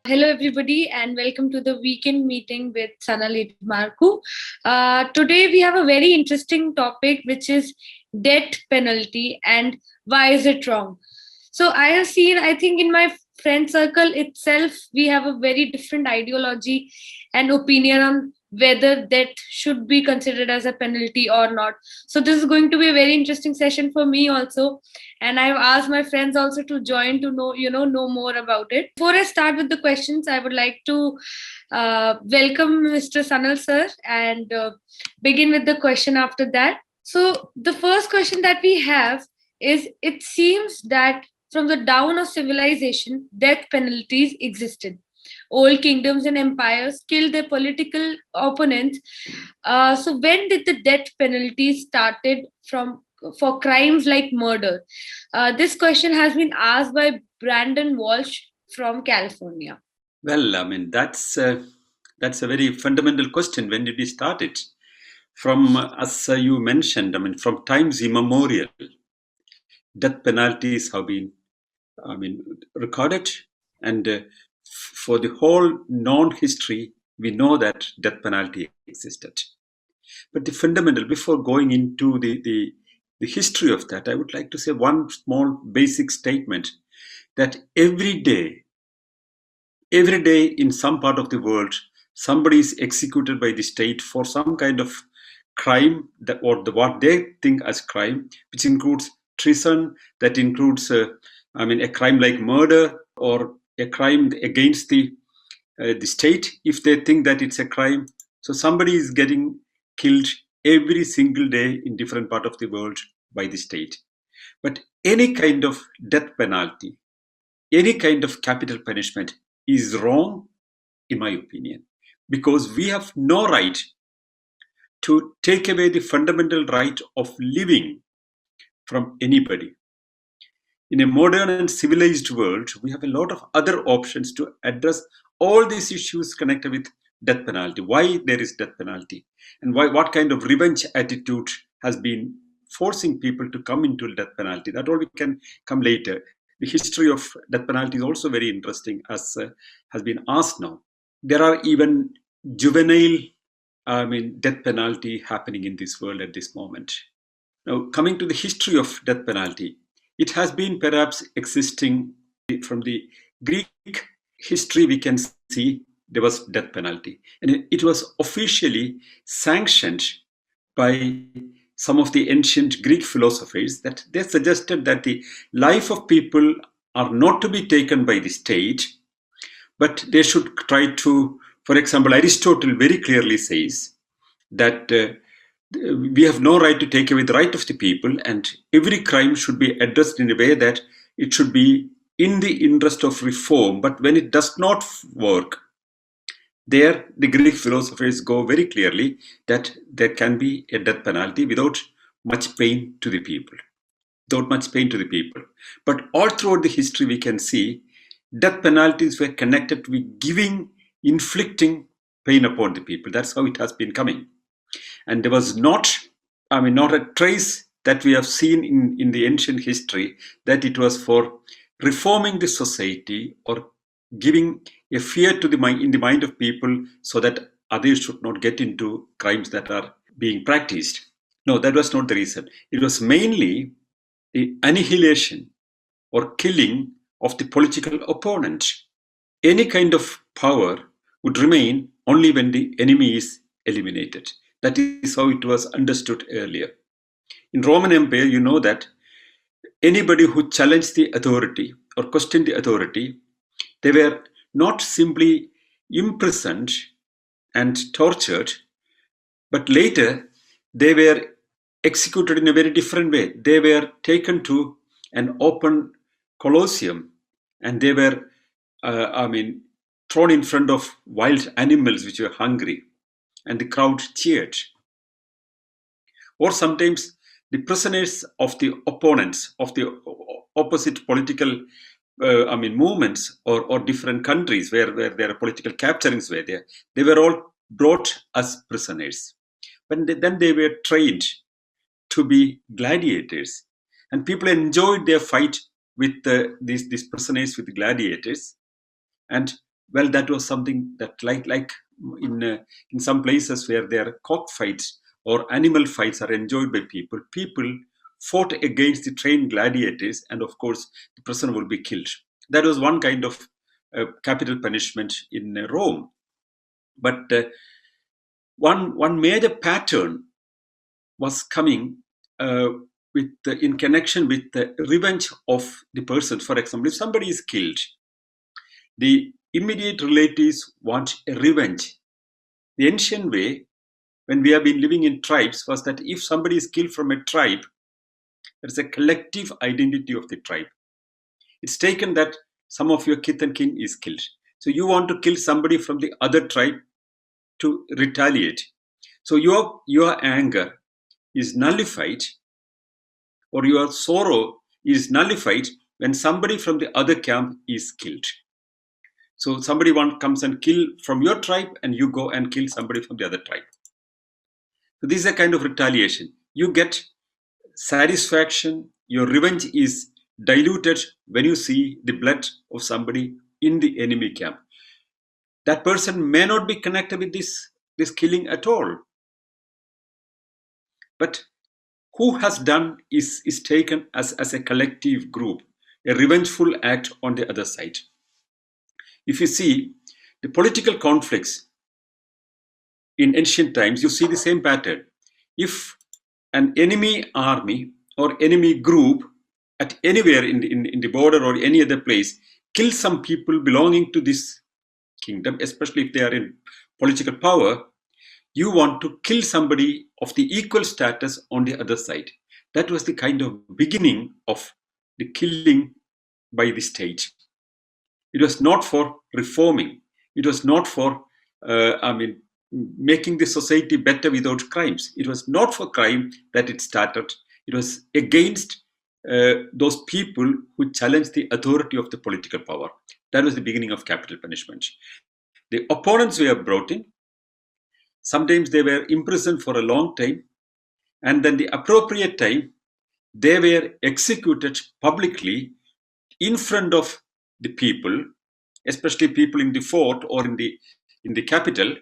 Hello, everybody, and welcome to the weekend meeting with Sanal Edamaruku. Today, we have a very interesting topic, which is death penalty and why is it wrong. So, I have seen, I think, in my friend circle itself, we have a very different ideology and opinion on whether death should be considered as a penalty or not. So, this is going to be a very interesting session for me also, and I've asked my friends also to join to know more about it. Before I start with the questions, I would like to welcome Mr. Sanal sir and begin with the question after that. So the first question that we have is: it seems that from the dawn of civilization, death penalties existed. Old kingdoms and empires killed their political opponents. So when did the death penalty started from for crimes like murder? This question has been asked by Brandon Walsh from California. Well, that's a very fundamental question. When did we start it? From as you mentioned, from times immemorial, death penalties have been, recorded, and for the whole known history, we know that death penalty existed. But the fundamental, before going into the history of that, I would like to say one small basic statement that every day in some part of the world, somebody is executed by the state for some kind of crime what they think as crime, which includes treason, that includes a crime like murder or a crime against the state if they think that it's a crime. So somebody is getting killed every single day in different part of the world by the state. But any kind of death penalty, any kind of capital punishment is wrong, in my opinion, because we have no right to take away the fundamental right of living from anybody. In a modern and civilized world, we have a lot of other options to address all these issues connected with death penalty. Why there is death penalty, and what kind of revenge attitude has been forcing people to come into death penalty. That all we can come later. The history of death penalty is also very interesting, as has been asked now. There are even juvenile, death penalty happening in this world at this moment. Now, coming to the history of death penalty, it has been perhaps existing from the Greek history. We can see there was death penalty, and it was officially sanctioned by some of the ancient Greek philosophers, that they suggested that the life of people are not to be taken by the state, but they should try to, for example, Aristotle very clearly says that we have no right to take away the right of the people, and every crime should be addressed in a way that it should be in the interest of reform. But when it does not work, there the Greek philosophers go very clearly that there can be a death penalty without much pain to the people. But all throughout the history, we can see death penalties were connected with inflicting pain upon the people. That's how it has been coming. And there was not a trace that we have seen in the ancient history that it was for reforming the society or giving a fear in the mind of people so that others should not get into crimes that are being practiced. No, that was not the reason. It was mainly the annihilation or killing of the political opponent. Any kind of power would remain only when the enemy is eliminated. That is how it was understood earlier. In Roman Empire, you know that anybody who challenged the authority or questioned the authority, they were not simply imprisoned and tortured, but later they were executed in a very different way. They were taken to an open colosseum, and they were, thrown in front of wild animals which were hungry, and the crowd cheered. Or sometimes the prisoners of the opponents of the opposite political movements or different countries where their political capturings were there, they were all brought as prisoners. But then they were trained to be gladiators, and people enjoyed their fight with these prisoners, with gladiators. And Well, that was something that like in some places where there are cockfights or animal fights are enjoyed by people. People fought against the trained gladiators, and of course, the prisoner will be killed. That was one kind of capital punishment in Rome. But one major pattern was coming in connection with the revenge of the person. For example, if somebody is killed, the immediate relatives want a revenge. The ancient way, when we have been living in tribes, was that if somebody is killed from a tribe, there's a collective identity of the tribe. It's taken that some of your kith and kin is killed. So you want to kill somebody from the other tribe to retaliate. So your anger is nullified, or your sorrow is nullified when somebody from the other camp is killed. So somebody comes and kill from your tribe, and you go and kill somebody from the other tribe. So this is a kind of retaliation. You get satisfaction. Your revenge is diluted when you see the blood of somebody in the enemy camp. That person may not be connected with this killing at all. But who has done is taken as a collective group, a revengeful act on the other side. If you see the political conflicts in ancient times, you see the same pattern. If an enemy army or enemy group at anywhere in the border or any other place kills some people belonging to this kingdom, especially if they are in political power, you want to kill somebody of the equal status on the other side. That was the kind of beginning of the killing by the state. It was not for reforming. It was not for, making the society better without crimes. It was not for crime that it started. It was against those people who challenged the authority of the political power. That was the beginning of capital punishment. The opponents were brought in. Sometimes they were imprisoned for a long time, and then the appropriate time, they were executed publicly in front of the people, especially people in the fort or in the capital,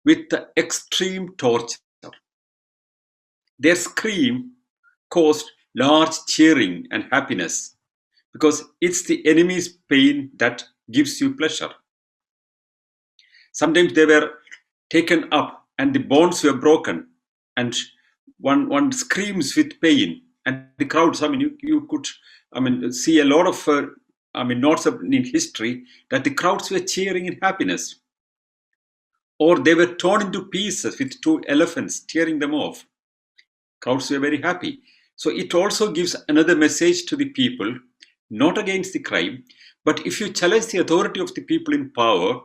with the extreme torture. Their scream caused large cheering and happiness, because it's the enemy's pain that gives you pleasure. Sometimes they were taken up and the bones were broken, and one screams with pain, and the crowds, you could see a lot of notes in history that the crowds were cheering in happiness. Or they were torn into pieces with two elephants tearing them off. Crowds were very happy. So it also gives another message to the people, not against the crime, but if you challenge the authority of the people in power,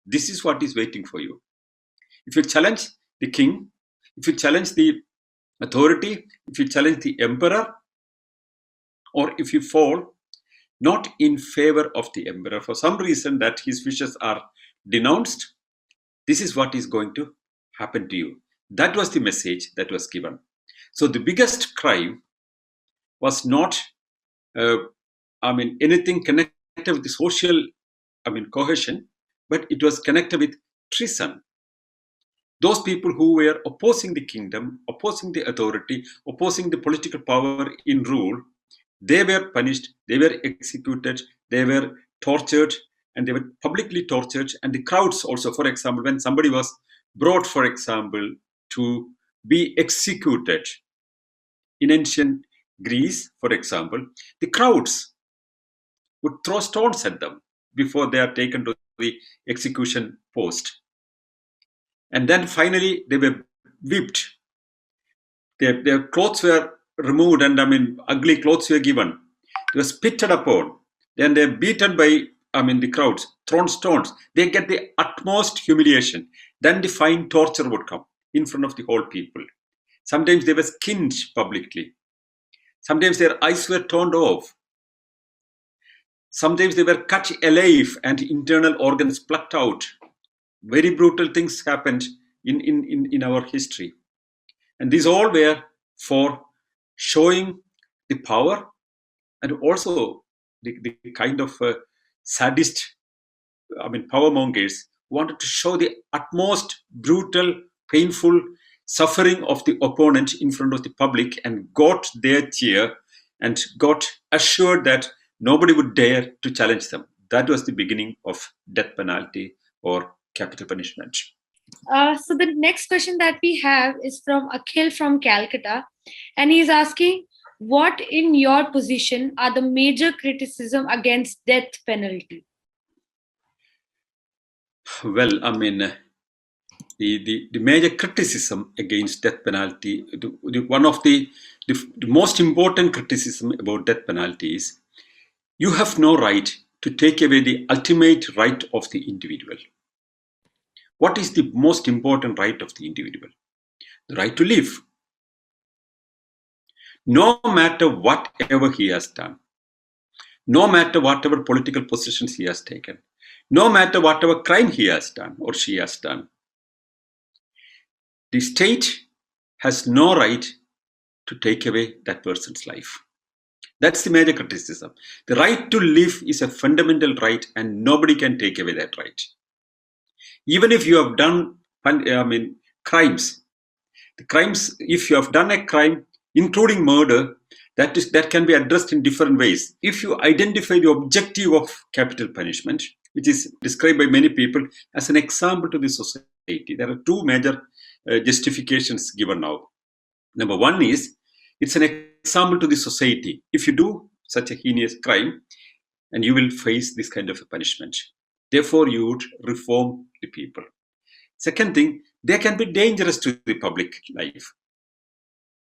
this is what is waiting for you. If you challenge the king, if you challenge the authority, if you challenge the emperor, or if you fall not in favor of the emperor for some reason that his wishes are denounced, this is what is going to happen to you. That was the message that was given. So the biggest crime was not anything connected with the social cohesion, but it was connected with treason. Those people who were opposing the kingdom, opposing the authority, opposing the political power in rule, they were punished, they were executed, they were tortured, and they were publicly tortured. And the crowds also, for example, when somebody was brought, for example, to be executed in ancient Greece, for example, the crowds would throw stones at them before they are taken to the execution post. And then finally they were whipped. Their clothes were removed, and ugly clothes were given. They were spitted upon. Then they're beaten by the crowds, thrown stones. They get the utmost humiliation. Then the fine torture would come in front of the whole people. Sometimes they were skinned publicly. Sometimes their eyes were torn off. Sometimes they were cut alive and internal organs plucked out. Very brutal things happened in our history. And these all were for showing the power and also the kind of sadist, power mongers wanted to show the utmost brutal, painful suffering of the opponent in front of the public and got their cheer and got assured that nobody would dare to challenge them. That was the beginning of death penalty or capital punishment. So the next question that we have is from Akhil from Calcutta, and he's asking, what in your position are the major criticism against death penalty? Well, the major criticism against death penalty, one of the most important criticism about death penalty is you have no right to take away the ultimate right of the individual. What is the most important right of the individual? The right to live. No matter whatever he has done, no matter whatever political positions he has taken, no matter whatever crime he has done or she has done, the state has no right to take away that person's life. That's the major criticism. The right to live is a fundamental right and nobody can take away that right. Even if you have done crimes, if you have done a crime, including murder, that can be addressed in different ways. If you identify the objective of capital punishment, which is described by many people as an example to the society, there are two major justifications given now. Number one is, it's an example to the society. If you do such a heinous crime, and you will face this kind of a punishment. Therefore, you would reform the people. Second thing, they can be dangerous to the public life.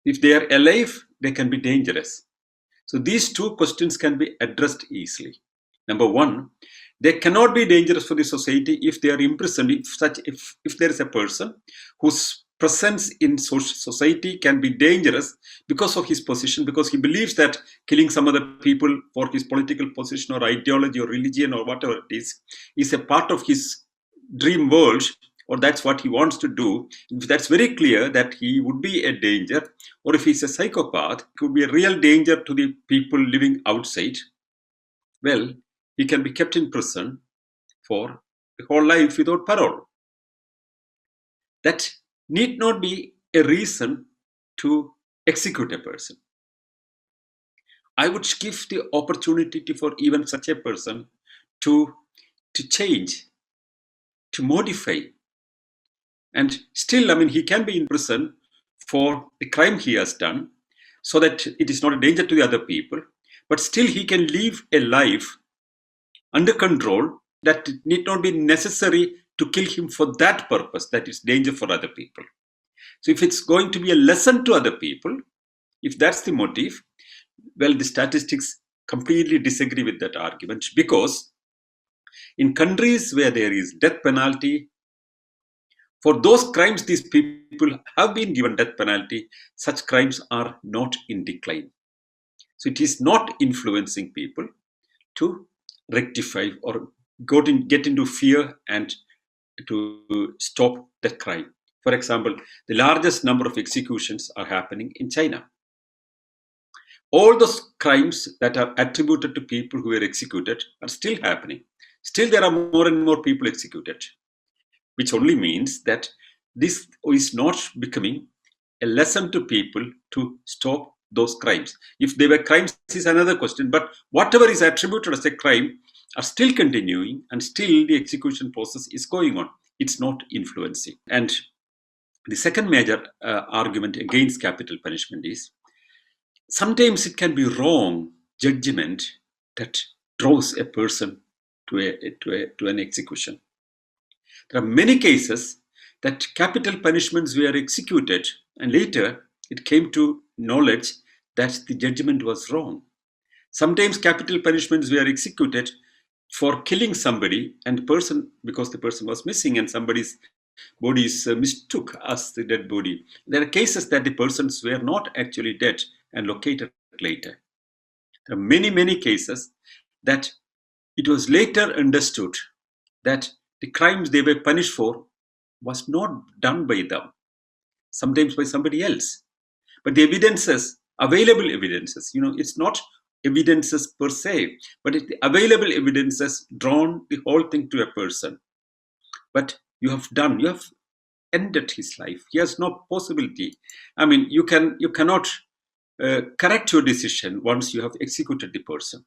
If they are alive, they can be dangerous. So these two questions can be addressed easily. Number one, they cannot be dangerous for the society if they are imprisoned. If there is a person whose presence in society can be dangerous because of his position, because he believes that killing some other people for his political position or ideology or religion or whatever it is a part of his dream world, or that's what he wants to do. If that's very clear that he would be a danger, or if he's a psychopath, it could be a real danger to the people living outside, well, he can be kept in prison for the whole life without parole. That need not be a reason to execute a person. I would give the opportunity for even such a person to change, to modify. And still, he can be in prison for the crime he has done, so that it is not a danger to the other people, but still he can live a life under control that need not be necessary to kill him for that purpose, that is danger for other people. So if it's going to be a lesson to other people, if that's the motive, well, the statistics completely disagree with that argument, because in countries where there is death penalty, for those crimes these people have been given death penalty, such crimes are not in decline. So it is not influencing people to rectify or get into fear and to stop the crime. For example, the largest number of executions are happening in China. All those crimes that are attributed to people who were executed are still happening. Still, there are more and more people executed, which only means that this is not becoming a lesson to people to stop those crimes. If they were crimes is another question, but whatever is attributed as a crime are still continuing, and still the execution process is going on. It's not influencing. And the second major argument against capital punishment is, sometimes it can be wrong judgment that draws a person to an execution. There are many cases that capital punishments were executed, and later it came to knowledge that the judgment was wrong. Sometimes capital punishments were executed for killing somebody, and because the person was missing and somebody's body is mistook as the dead body. There are cases that the persons were not actually dead and located later. There are many, many cases that it was later understood that the crimes they were punished for was not done by them, sometimes by somebody else. But the evidences, available evidences, it's not evidences per se, but the available evidences drawn the whole thing to a person. But you have ended his life. He has no possibility. I mean, you cannot correct your decision once you have executed the person.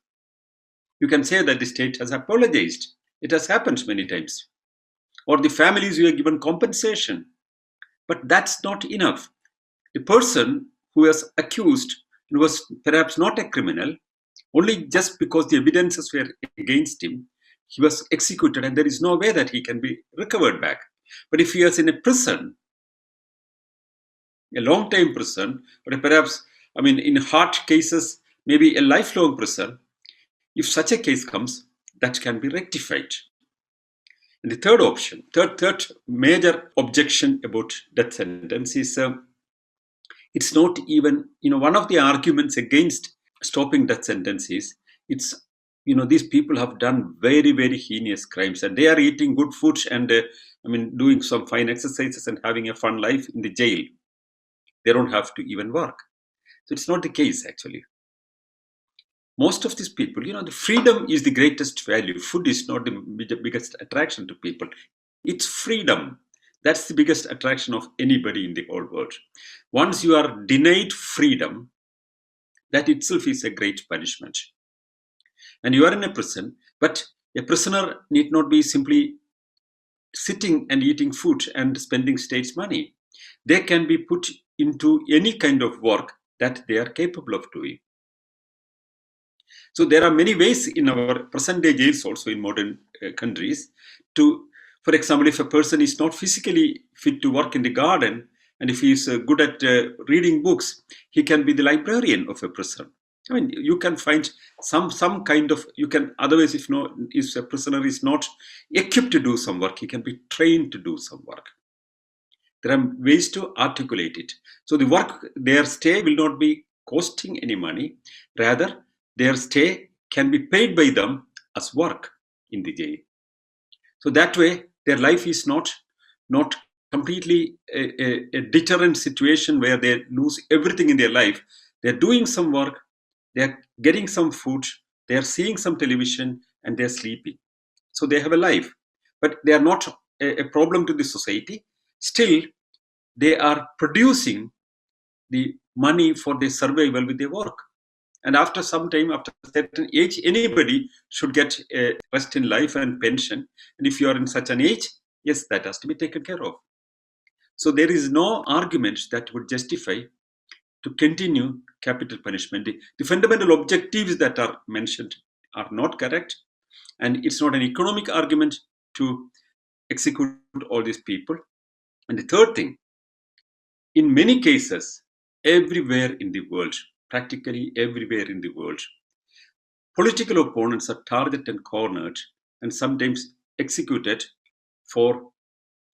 You can say that the state has apologized. It has happened many times. Or the families were given compensation. But that's not enough. The person who was accused was perhaps not a criminal, only just because the evidences were against him, he was executed, and there is no way that he can be recovered back. But if he is in a prison, a long time prison, or perhaps, I mean, in hard cases, maybe a lifelong prison, if such a case comes, that can be rectified. And the third option, third major objection about death sentence is it's not even, one of the arguments against stopping death sentence is it's, these people have done very, very heinous crimes, and they are eating good food and, doing some fine exercises and having a fun life in the jail. They don't have to even work. So it's not the case, actually. Most of these people, the freedom is the greatest value. Food is not the biggest attraction to people. It's freedom. That's the biggest attraction of anybody in the whole world. Once you are denied freedom, that itself is a great punishment. And you are in a prison, but a prisoner need not be simply sitting and eating food and spending state's money. They can be put into any kind of work that they are capable of doing. So there are many ways in our present day jails also in modern countries to, for example, if a person is not physically fit to work in the garden, and if he is good at reading books, he can be the librarian of a prison. I mean, you can find some kind of, otherwise if a prisoner is not equipped to do some work, he can be trained to do some work. There are ways to articulate it. So the work, their stay will not be costing any money. Rather, their stay can be paid by them as work in the jail. So that way, their life is not completely a deterrent situation where they lose everything in their life. They're doing some work, they're getting some food, they're seeing some television, and they're sleeping. So they have a life, but they are not a problem to the society. Still, they are producing the money for their survival with their work. And after some time, after a certain age, anybody should get a rest in life and pension. And if you are in such an age, yes, that has to be taken care of. So there is no argument that would justify to continue capital punishment. The fundamental objectives that are mentioned are not correct. And it's not an economic argument to execute all these people. And the third thing, in many cases, everywhere in the world, practically everywhere in the world, political opponents are targeted and cornered and sometimes executed for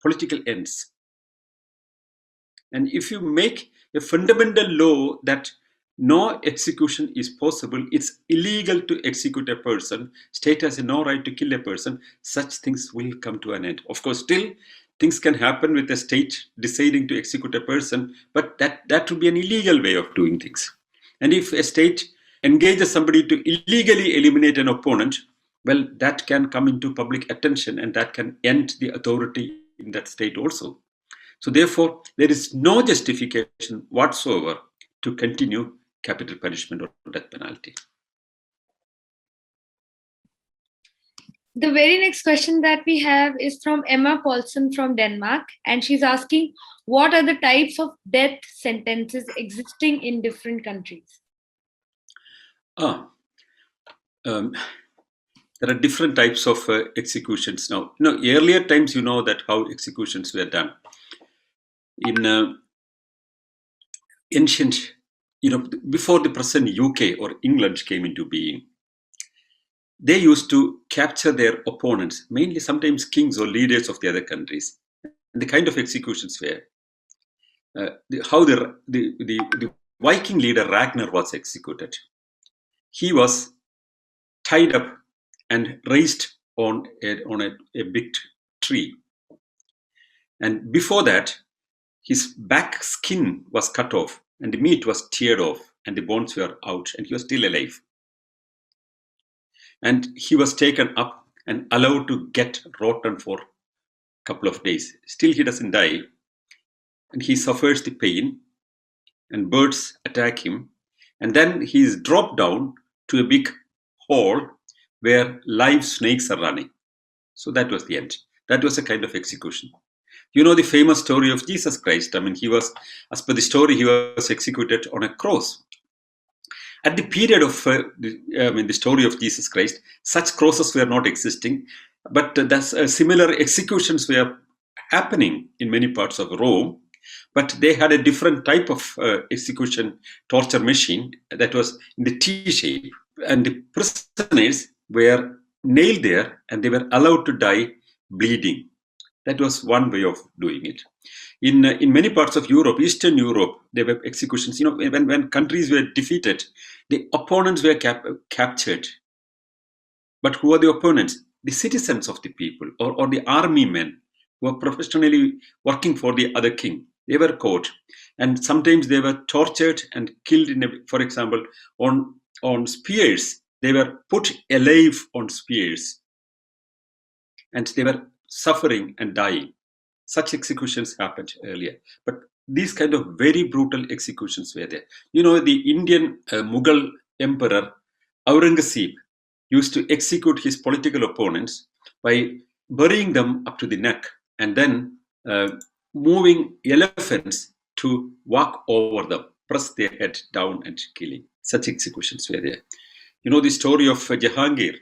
political ends. And if you make a fundamental law that no execution is possible, it's illegal to execute a person, state has no right to kill a person, such things will come to an end. Of course, still things can happen with the state deciding to execute a person, but that would be an illegal way of doing things. And if a state engages somebody to illegally eliminate an opponent, well, that can come into public attention and that can end the authority in that state also. So therefore, there is no justification whatsoever to continue capital punishment or death penalty. The very next question that we have is from Emma Paulson from Denmark, and she's asking, what are the types of death sentences existing in different countries? There are different types of executions now. Earlier times, that how executions were done. In ancient, before the present UK or England came into being, they used to capture their opponents, mainly sometimes kings or leaders of the other countries. And the kind of executions were how the Viking leader Ragnar was executed. He was tied up and raised on a big tree. And before that, his back skin was cut off and the meat was teared off and the bones were out and he was still alive. and he was taken up and allowed to get rotten for a couple of days. Still, he doesn't die, and he suffers the pain, and birds attack him, and then he is dropped down to a big hole where live snakes are running. So that was the end. That was a kind of execution. You know the famous story of Jesus Christ. I mean, he was, as per the story, he was executed on a cross. At the period of the story of Jesus Christ, such crosses were not existing, but similar executions were happening in many parts of Rome. But they had a different type of execution torture machine that was in the T shape, and the prisoners were nailed there, and they were allowed to die bleeding. That was one way of doing it. In many parts of Europe, Eastern Europe, there were executions. You know, when countries were defeated, the opponents were captured. But who are the opponents? The citizens of the people, or the army men who were professionally working for the other king. They were caught, and sometimes they were tortured and killed. For example, on spears, they were put alive on spears, and they were suffering and dying. Such executions happened earlier, but these kind of very brutal executions were there. You know, the Indian Mughal emperor Aurangzeb used to execute his political opponents by burying them up to the neck and then moving elephants to walk over them, press their head down and killing. Such executions were there. You know the story of Jahangir.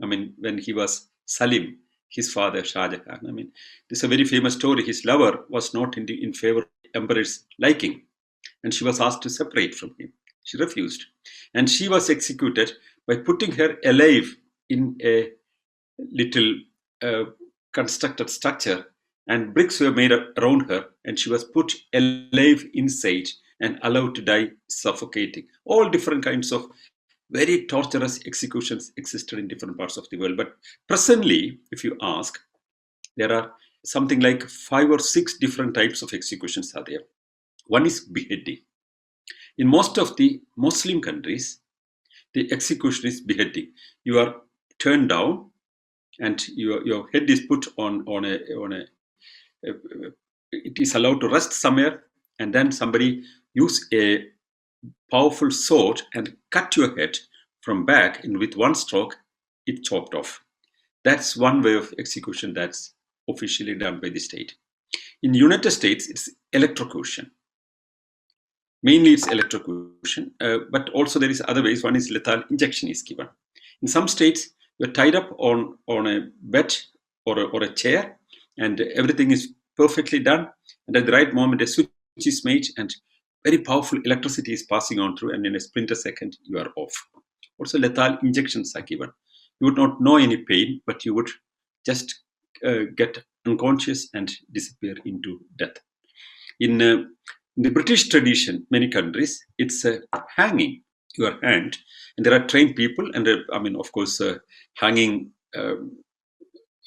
I mean, when he was Salim, his father Shah Jahan. I mean, this is a very famous story. His lover was not in favor of the emperor's liking, and she was asked to separate from him. She refused, and she was executed by putting her alive in a little constructed structure, and bricks were made around her, and she was put alive inside and allowed to die suffocating. All different kinds of very torturous executions existed in different parts of the world. But presently, if you ask, there are something like 5 or 6 different types of executions are there. One is beheading. In most of the Muslim countries, the execution is beheading. You are turned down, and your head is put on a it is allowed to rest somewhere, and then somebody use a powerful sword and cut your head from back, and with one stroke it chopped off. That's one way of execution that's officially done by the state. In the United States, it's electrocution. Mainly it's electrocution, but also there is other ways. One is lethal injection is given. In some states, you're tied up on a bed or a chair, and everything is perfectly done, and at the right moment a switch is made and very powerful electricity is passing on through, and in a splinter second you are off. Also lethal injections are given. You would not know any pain, but you would just get unconscious and disappear into death. In the British tradition, many countries, it's hanging. You are hanged, and there are trained people, and of course, hanging.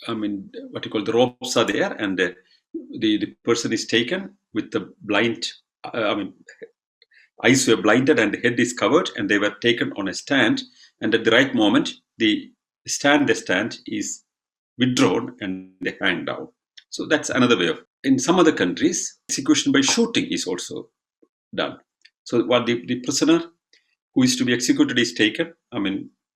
What you call the ropes are there, and the person is taken with the blind. Eyes were blinded and the head is covered, and they were taken on a stand. And at the right moment, the stand is withdrawn and they hang down. So that's another way of. In some other countries, execution by shooting is also done. So what the prisoner who is to be executed is taken,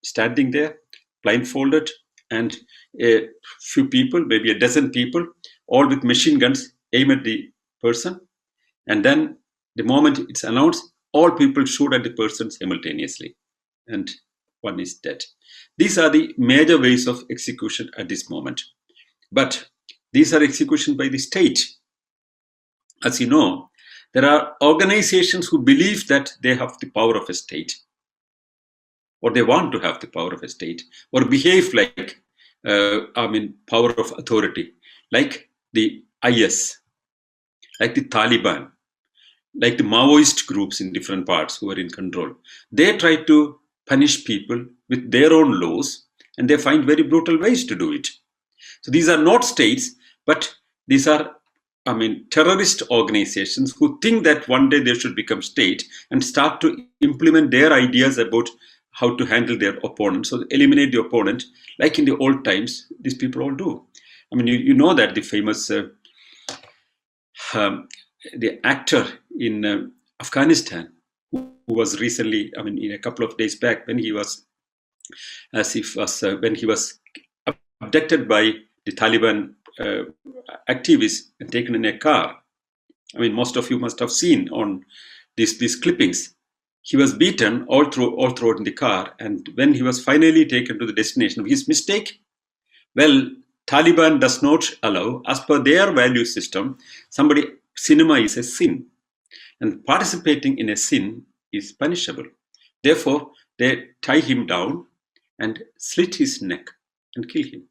standing there, blindfolded, and a few people, maybe a dozen people, all with machine guns, aim at the person. And then the moment it's announced, all people shoot at the person simultaneously, and one is dead. These are the major ways of execution at this moment. But these are execution by the state. As you know, there are organizations who believe that they have the power of a state, or they want to have the power of a state, or behave like power of authority, like the IS, like the Taliban, like the Maoist groups in different parts who are in control. They try to punish people with their own laws, and they find very brutal ways to do it. So these are not states, but these are terrorist organizations who think that one day they should become state and start to implement their ideas about how to handle their opponent. So eliminate the opponent, like in the old times, these people all do. I mean, you know that the famous the actor in Afghanistan who was recently, I mean, in a couple of days back, when he was when he was abducted by the Taliban activists and taken in a car. I mean, most of you must have seen on these clippings. He was beaten all throughout in the car, and when he was finally taken to the destination, his mistake. Well, Taliban does not allow, as per their value system, cinema is a sin, and participating in a sin is punishable. Therefore, they tie him down and slit his neck and kill him.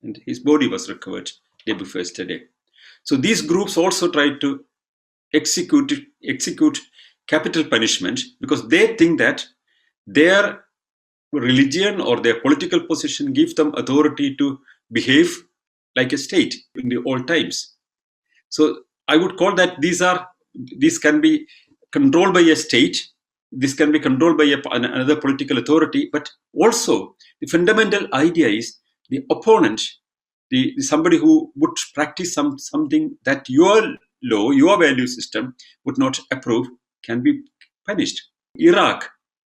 And his body was recovered day before yesterday. So these groups also try to execute capital punishment because they think that their religion or their political position gives them authority to behave like a state in the old times. So I would call that these can be controlled by a state, this can be controlled by another political authority, but also the fundamental idea is the opponent, somebody who would practice something that your law, your value system would not approve, can be punished. Iraq,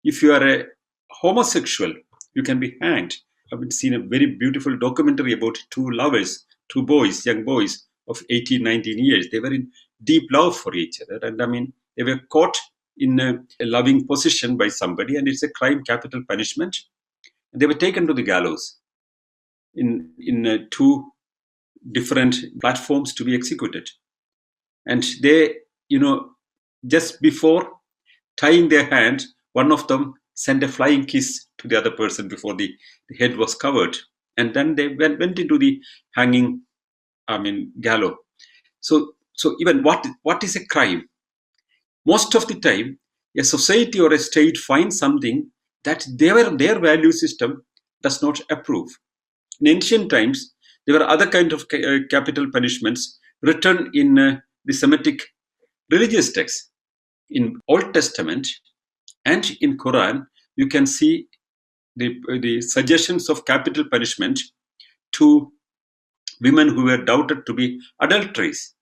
if you are a homosexual, you can be hanged. I've seen a very beautiful documentary about two lovers, two boys, young boys of 18, 19 years. They were in deep love for each other. And I mean, they were caught in a loving position by somebody, and it's a crime, capital punishment. And they were taken to the gallows in two different platforms to be executed. And they, just before tying their hand, one of them sent a flying kiss to the other person before the head was covered. And then they went into the hanging, gallows. So even what is a crime? Most of the time, a society or a state finds something that their value system does not approve. In ancient times, there were other kind of capital punishments written in the Semitic religious texts. In Old Testament and in Quran, you can see the suggestions of capital punishment to women who were doubted to be adulteries.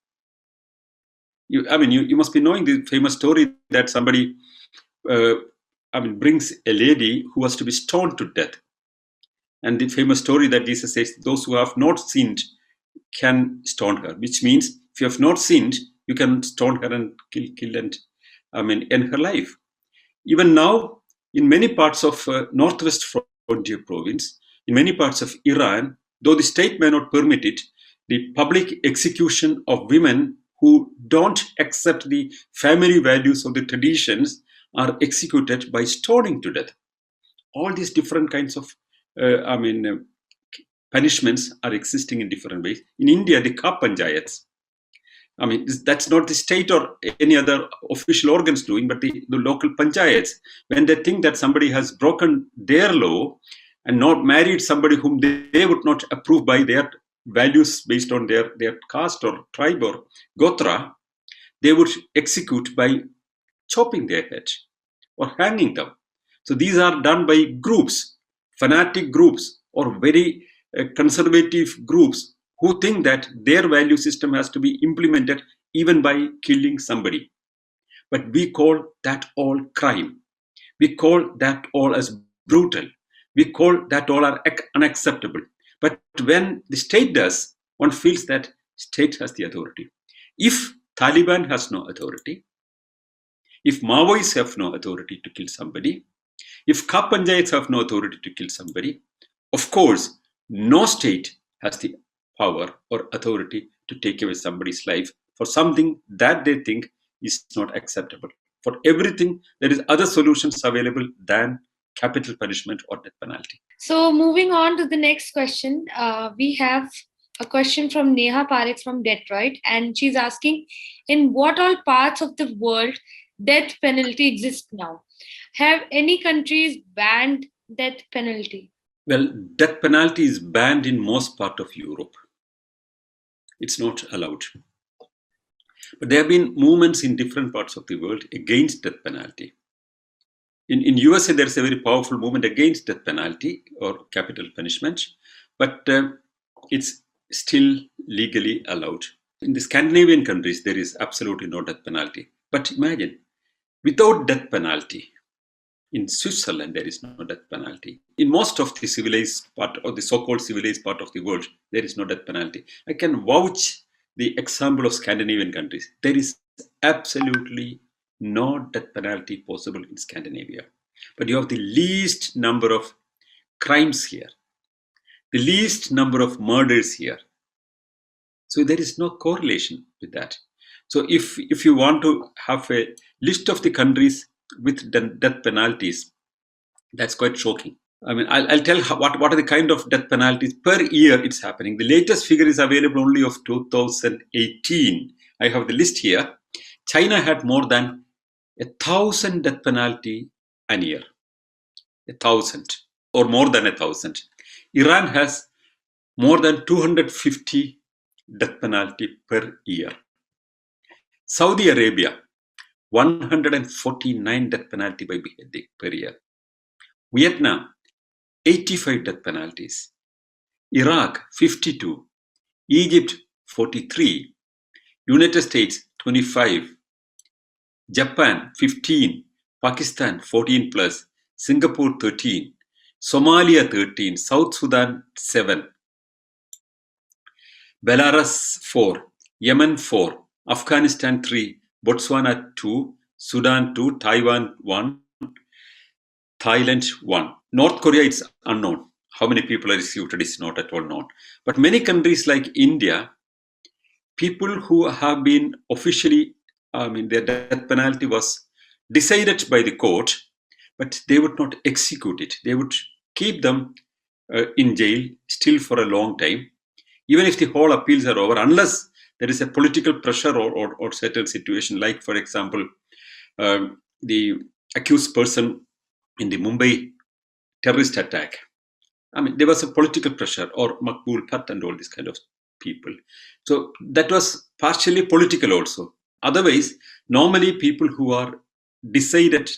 You must be knowing the famous story that somebody brings a lady who was to be stoned to death. And the famous story that Jesus says, those who have not sinned can stone her, which means if you have not sinned, you can stone her and kill and end her life. Even now, in many parts of northwest frontier province, in many parts of Iran, though the state may not permit it, the public execution of women who don't accept the family values of the traditions are executed by stoning to death. All these different kinds of punishments are existing in different ways. In India, the Ka Panchayats, that's not the state or any other official organs doing, but the local panchayats. When they think that somebody has broken their law and not married somebody whom they would not approve by their values based on their caste or tribe or gotra, they would execute by chopping their head or hanging them. So these are done by groups, fanatic groups, or very conservative groups who think that their value system has to be implemented even by killing somebody. But we call that all crime. We call that all as brutal. We call that all are unacceptable. But when the state does, one feels that state has the authority. If Taliban has no authority, if Maoists have no authority to kill somebody, if Ka Panchayats have no authority to kill somebody, of course, no state has the power or authority to take away somebody's life for something that they think is not acceptable. For everything, there is other solutions available than capital punishment or death penalty. So moving on to the next question, we have a question from Neha Parekh from Detroit, and she's asking, in what all parts of the world death penalty exists now? Have any countries banned death penalty? Well, death penalty is banned in most part of Europe. It's not allowed. But there have been movements in different parts of the world against death penalty. In USA, there's a very powerful movement against death penalty or capital punishment, but it's still legally allowed. In the Scandinavian countries, there is absolutely no death penalty. But imagine, without death penalty, in Switzerland, there is no death penalty. In most of the civilized part, or the so-called civilized part of the world, there is no death penalty. I can vouch the example of Scandinavian countries. There is absolutely no death penalty possible in Scandinavia. But you have the least number of crimes here, the least number of murders here. So there is no correlation with that. So if you want to have a list of the countries with death penalties, that's quite shocking. I mean, I'll tell what are the kind of death penalties per year it's happening. The latest figure is available only of 2018. I have the list here. China had more than 1,000 death penalty an year. 1,000 or more than 1,000. Iran has more than 250 death penalty per year. Saudi Arabia, 149 death penalty by beheading per year. Vietnam, 85 death penalties. Iraq, 52. Egypt, 43. United States, 25. Japan, 15. Pakistan, 14 plus. Singapore, 13. Somalia, 13. South Sudan, 7. Belarus, 4. Yemen, 4. Afghanistan, 3. Botswana, 2. Sudan, 2. Taiwan, 1. Thailand, 1. North Korea, it's unknown. How many people are executed is not at all known. But many countries like India, people who have been officially, their death penalty was decided by the court, but they would not execute it. They would keep them in jail still for a long time, even if the whole appeals are over, unless there is a political pressure or certain situation, like, for example, the accused person in the Mumbai terrorist attack. I mean, there was a political pressure, or Makbul Bhatt and all these kind of people. So that was partially political also. Otherwise, normally people who are decided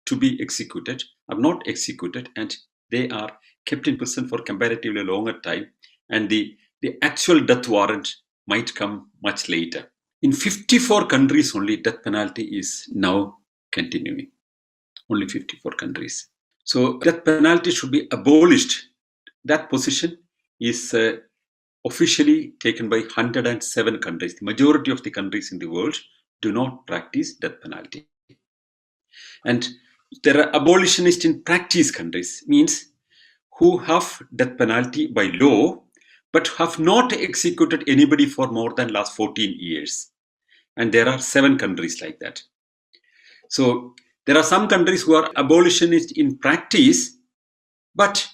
to be executed are not executed, and they are kept in prison for comparatively longer time, and the actual death warrant might come much later. In 54 countries only, death penalty is now continuing. Only 54 countries. So death penalty should be abolished. That position is officially taken by 107 countries. The majority of the countries in the world do not practice death penalty. And there are abolitionists in practice countries, means who have death penalty by law, but have not executed anybody for more than last 14 years. And there are 7 countries like that. So there are some countries who are abolitionist in practice, but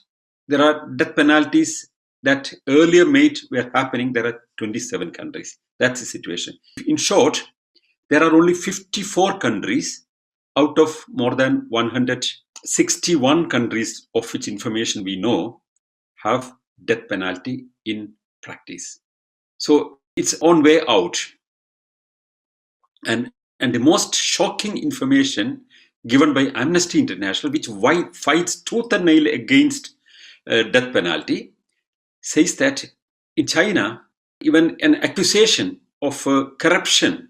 there are death penalties that earlier were happening. There are 27 countries. That's the situation. In short, there are only 54 countries out of more than 161 countries of which information we know have death penalty in practice. So it's on way out. And the most shocking information given by Amnesty International, which fights tooth and nail against death penalty, says that in China, even an accusation of corruption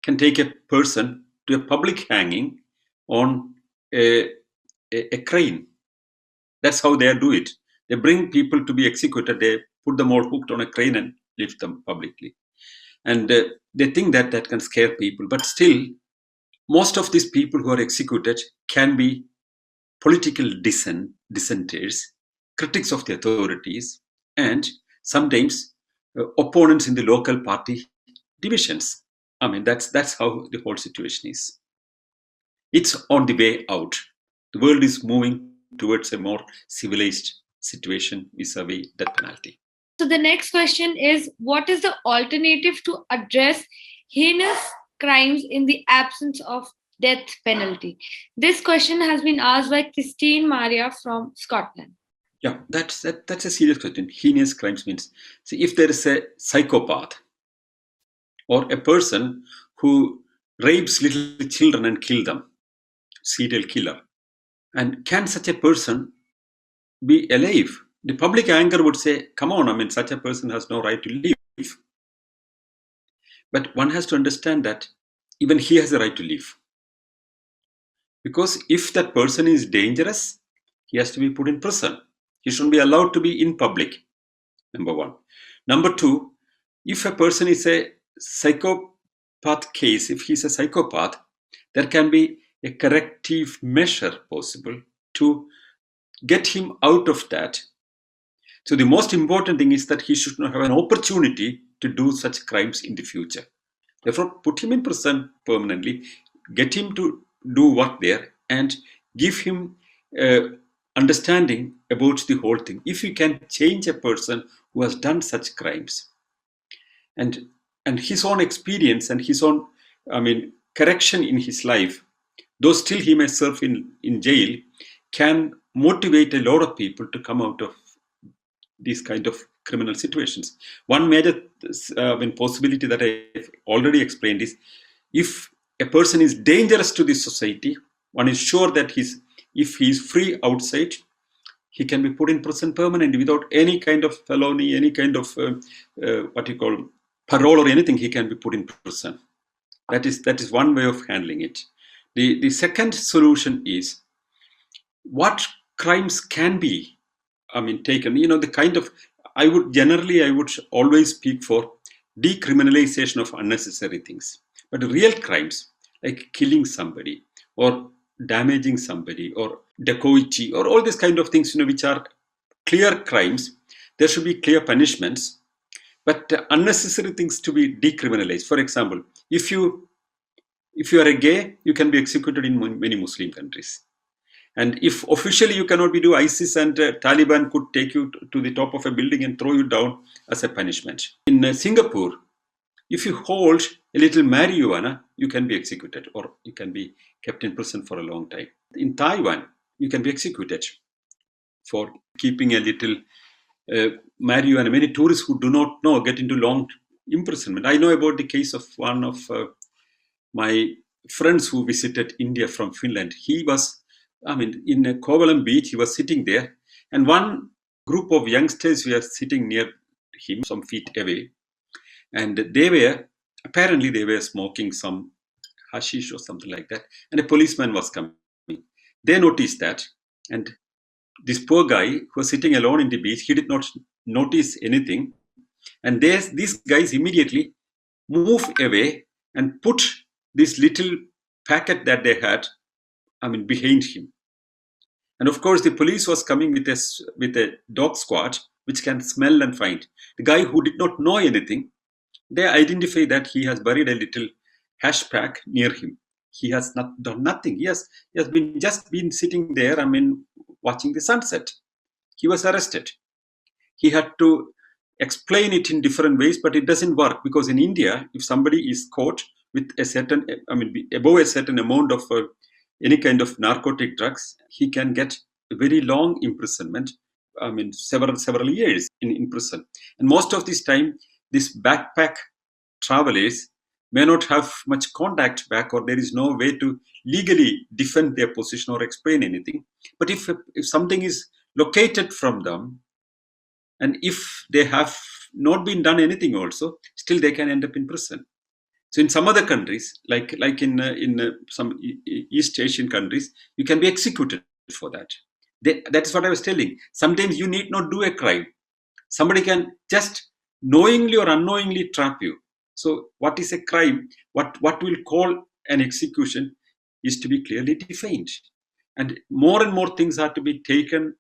can take a person to a public hanging on a crane. That's how they do it. They bring people to be executed. They put them all hooked on a crane and lift them publicly. And they think that can scare people. But still, most of these people who are executed can be political dissenters, critics of the authorities, and sometimes opponents in the local party divisions. I mean, that's how the whole situation is. It's on the way out. The world is moving towards a more civilized situation vis-a-vis death penalty. So the next question is, what is the alternative to address heinous crimes in the absence of death penalty? This question has been asked by Christine Maria from Scotland. Yeah, that's a serious question. Heinous crimes means, see, if there is a psychopath or a person who rapes little children and kill them, serial killer, And can such a person be alive? The public anger would say, come on, I mean, such a person has no right to live. But one has to understand that even he has a right to live. Because if that person is dangerous, he has to be put in prison. He shouldn't be allowed to be in public, number one. Number two, if a person is a psychopath case, if he's a psychopath, there can be a corrective measure possible to get him out of that. So the most important thing is that he should not have an opportunity to do such crimes in the future. Therefore, put him in prison permanently, get him to do work there, and give him understanding about the whole thing. If you can change a person who has done such crimes, and his own experience and his own, correction in his life, though still he may serve in jail, can motivate a lot of people to come out of these kind of criminal situations. One major possibility that I've already explained is, if a person is dangerous to the society, one is sure that if he is free outside, he can be put in prison permanently without any kind of felony, any kind of parole or anything. He can be put in prison. That is one way of handling it. The second solution is, what crimes can be taken. I would always speak for decriminalization of unnecessary things. But real crimes like killing somebody or damaging somebody or dacoity or all these kind of things, which are clear crimes, there should be clear punishments. But unnecessary things to be decriminalized. For example, if you are a gay, you can be executed in many Muslim countries. And if officially you cannot be do, ISIS and Taliban could take you to the top of a building and throw you down as a punishment. In Singapore, if you hold a little marijuana, you can be executed or you can be kept in prison for a long time. In Taiwan, you can be executed for keeping a little marijuana. Many tourists who do not know get into long imprisonment. I know about the case of one of my friends who visited India from Finland. He was, in Kovalam beach, he was sitting there, and one group of youngsters were sitting near him, some feet away, and they were smoking some hashish or something like that, and a policeman was coming. They noticed that, and this poor guy who was sitting alone in the beach, he did not notice anything, and these guys immediately moved away and put this little packet that they had, behind him. And of course, the police was coming with a dog squad, which can smell and find. The guy who did not know anything, they identify that he has buried a little hash pack near him. He has not done nothing. He has just been sitting there, watching the sunset. He was arrested. He had to explain it in different ways, but it doesn't work, because in India, if somebody is caught with a certain, above a certain amount of any kind of narcotic drugs, he can get a very long imprisonment, several years in prison. And most of this time, these backpack travelers may not have much contact back, or there is no way to legally defend their position or explain anything. But if something is located from them, and if they have not been done anything also, still they can end up in prison. So in some other countries, like in some East Asian countries, you can be executed for that. That's what I was telling. Sometimes you need not do a crime. Somebody can just knowingly or unknowingly trap you. So what is a crime? What we'll call an execution is to be clearly defined. And more things are to be taken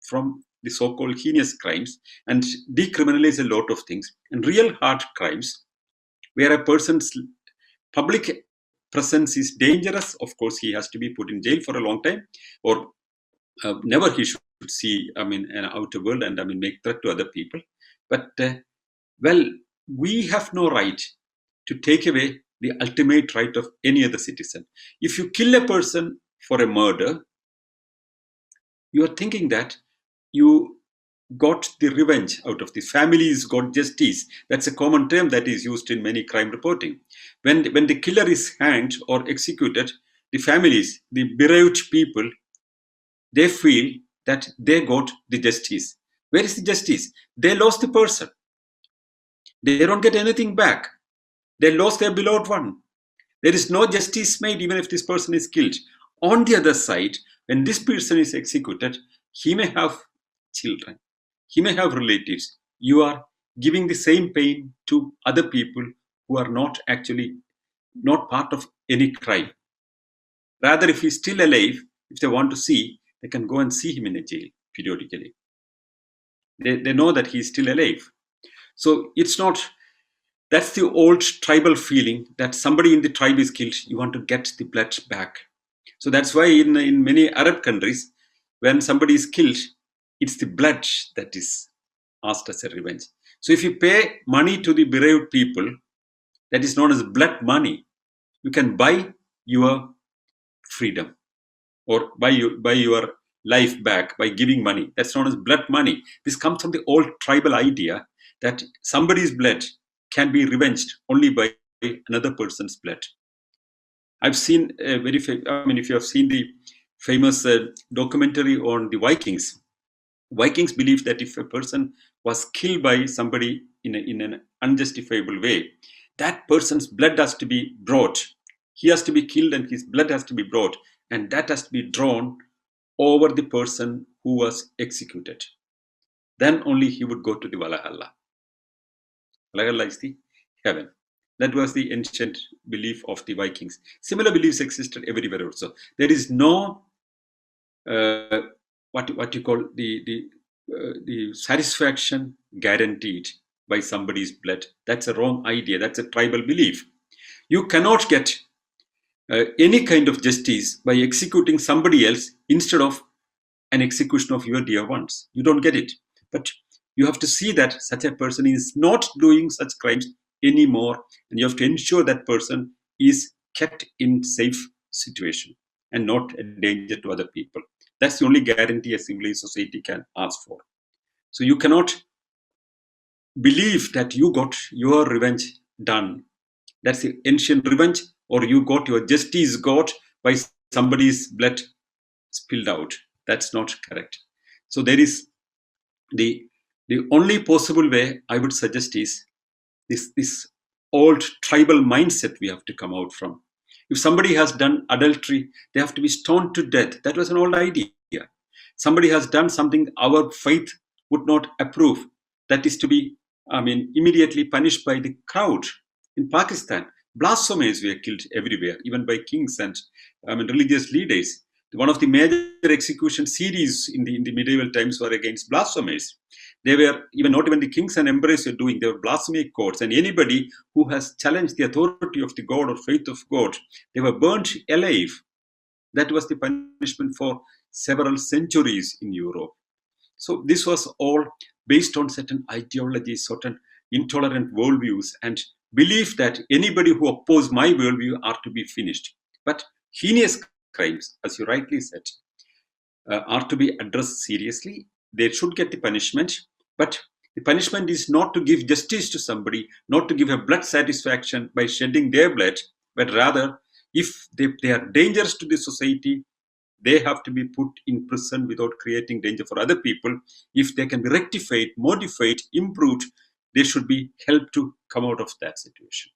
from the so-called heinous crimes and decriminalize a lot of things. And real hard crimes, where a person's public presence is dangerous, of course, he has to be put in jail for a long time, or never he should see, an outer world and make threat to other people. But we have no right to take away the ultimate right of any other citizen. If you kill a person for a murder, you are thinking that you got the revenge out of this. Families got justice. That's a common term that is used in many crime reporting. When the killer is hanged or executed, the families, the bereaved people, they feel that they got the justice. Where is the justice? They lost the person. They don't get anything back. They lost their beloved one. There is no justice made even if this person is killed. On the other side, when this person is executed, he may have children, he may have relatives. You are giving the same pain to other people who are not actually not part of any crime. Rather, if he's still alive, if they want to see, they can go and see him in a jail periodically. They know that he's still alive. So it's not, that's the old tribal feeling that somebody in the tribe is killed, you want to get the blood back. So that's why in many Arab countries, when somebody is killed, it's the blood that is asked as a revenge. So if you pay money to the bereaved people, that is known as blood money, you can buy your freedom or buy your life back by giving money. That's known as blood money. This comes from the old tribal idea that somebody's blood can be revenged only by another person's blood. I've seen if you have seen the famous documentary on the Vikings, Vikings believed that if a person was killed by somebody in an unjustifiable way, that person's blood has to be brought. He has to be killed and his blood has to be brought, and that has to be drawn over the person who was executed. Then only he would go to the Valhalla. Valhalla is the heaven. That was the ancient belief of the Vikings. Similar beliefs existed everywhere also. There is no what you call the satisfaction guaranteed by somebody's blood. That's a wrong idea. That's a tribal belief. You cannot get any kind of justice by executing somebody else instead of an execution of your dear ones. You don't get it. But you have to see that such a person is not doing such crimes anymore, and you have to ensure that person is kept in safe situation and not a danger to other people. That's the only guarantee a civilized society can ask for. So you cannot believe that you got your revenge done. That's the ancient revenge, or you got your justice got by somebody's blood spilled out. That's not correct. So there is the only possible way I would suggest is this old tribal mindset we have to come out from. If somebody has done adultery, they have to be stoned to death. That was an old idea. Somebody has done something our faith would not approve. That is to be, immediately punished by the crowd. In Pakistan, blasphemers were killed everywhere, even by kings and religious leaders. One of the major execution series in the medieval times were against blasphemers. They were not even the kings and emperors were doing. They were blasphemy courts, and anybody who has challenged the authority of the God or faith of God, they were burnt alive. That was the punishment for several centuries in Europe. So this was all based on certain ideologies, certain intolerant worldviews, and belief that anybody who oppose my worldview are to be finished. But heinous crimes, as you rightly said, are to be addressed seriously. They should get the punishment, but the punishment is not to give justice to somebody, not to give a blood satisfaction by shedding their blood, but rather, if they are dangerous to the society, they have to be put in prison without creating danger for other people. If they can be rectified, modified, improved, they should be helped to come out of that situation.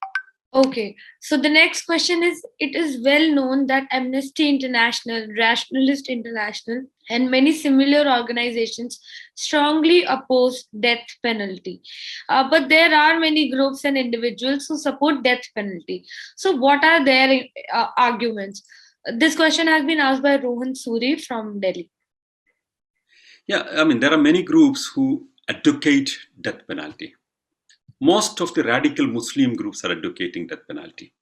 Okay, so the next question is, it is well known that Amnesty International, Rationalist International, and many similar organizations strongly oppose death penalty. But there are many groups and individuals who support death penalty. So what are their arguments? This question has been asked by Rohan Suri from Delhi. Yeah, there are many groups who advocate death penalty. Most of the radical Muslim groups are advocating death penalty.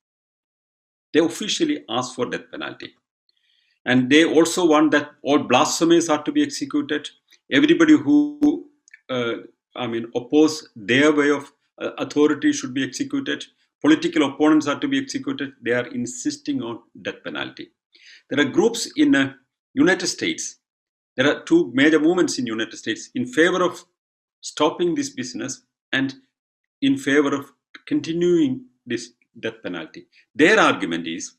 They officially ask for death penalty. And they also want that all blasphemers are to be executed. Everybody who, oppose their way of authority should be executed. Political opponents are to be executed. They are insisting on death penalty. There are groups in United States. There are two major movements in United States in favor of stopping this business and in favor of continuing this death penalty. Their argument is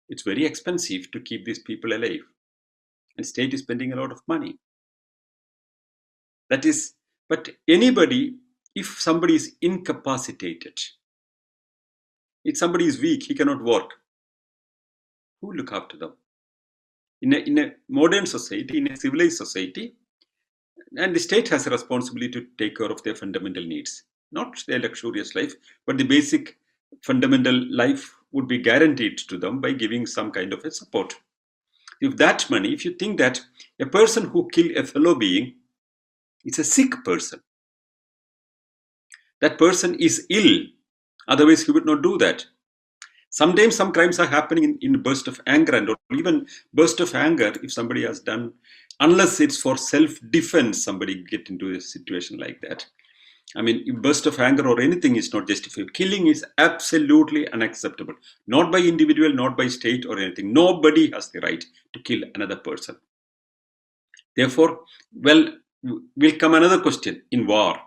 it's very expensive to keep these people alive. and state is spending a lot of money. That is, but anybody, if somebody is incapacitated, if somebody is weak, he cannot work, who look after them? In a modern society, in a civilized society, and the state has a responsibility to take care of their fundamental needs, not their luxurious life, but the basic fundamental life would be guaranteed to them by giving some kind of a support. If that money, if you think that a person who killed a fellow being is a sick person, that person is ill, otherwise he would not do that. Sometimes some crimes are happening in burst of anger, and or even burst of anger if somebody has done, unless it's for self-defense, somebody get into a situation like that. I mean, burst of anger or anything is not justified. Killing is absolutely unacceptable. Not by individual, not by state or anything. Nobody has the right to kill another person. Therefore, well, will come another question in war.